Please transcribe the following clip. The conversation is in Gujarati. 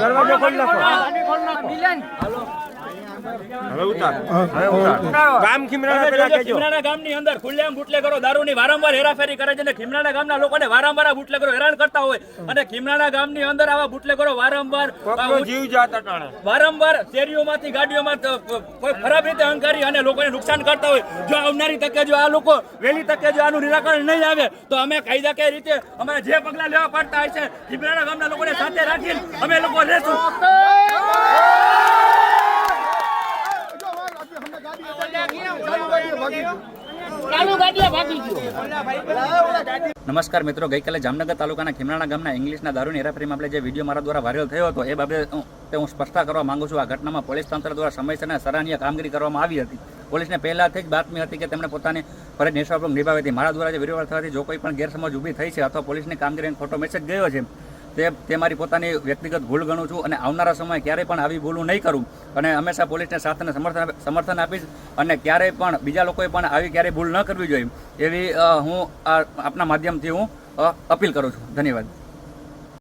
દરવાજો ખોલી નાખો. ગામ ખીમરાણા પેલા કહેજો. ખીમરાણા ગામની અંદર ખુલ્લેઆમ બુટલેગરો દારૂની વારંવાર હેરાફેરી કરે છે અને ખીમરાણા ગામના લોકોને વારંવાર આ બુટલેગરો હેરાન કરતા હોય અને ખીમરાણા ગામની અંદર આવા બુટલેગરો વારંવાર જીવ જાત અટાણે વારંવાર શેરીઓમાંથી ગાડીઓમાં કોઈ ખરાબ રીતે હંકારી અને લોકોને નુકસાન કરતા હોય. જો આવનારી તકે જો આ લોકો વહેલી તકે જો આનું નિરાકરણ નહીં આવે તો અમે કાયદાકીય રીતે અમારે જે પગલાં લેવા પડતા હોય છે ખીમરાણા ગામના લોકોને સાથે રાખીને અમે લોકો લેશું. નમસ્કાર મિત્રો, ગઈકાલે જામનગર તાલુકાના ખીમરાણા ગામના ઇંગ્લિશના દારૂની હેરાફેરીમાં આપણે જે વિડીયો મારા દ્વારા વાયરલ થયો હતો એ બાબતે હું સ્પષ્ટતા કરવા માંગુ છું. આ ઘટનામાં પોલીસ તંત્ર દ્વારા સમયસર અને સરાહનીય કામગીરી કરવામાં આવી હતી. પોલીસને પહેલાથી જ બાતમી હતી કે તેમણે પોતાની ફરજ નિષ્ઠાપૂર્વક નિભાવી હતી. મારા દ્વારા જે વિડીયો વાયરલ થવાથી જો કોઈ પણ ગેરસમજ ઊભી થઈ છે અથવા પોલીસની કામગીરીનો ખોટો મેસેજ ગયો છે તે મારી પોતાની વ્યક્તિગત ભૂલ ગણું છું અને આવનારા સમયે ક્યારેય પણ આવી ભૂલ નહીં કરું અને હંમેશા પોલીસને સાથ અને સમર્થન આપીશ અને ક્યારેય પણ બીજા લોકોએ પણ આવી ક્યારેય ભૂલ ન કરવી જોઈએ એવી હું આપના માધ્યમથી હું અપીલ કરું છું. ધન્યવાદ.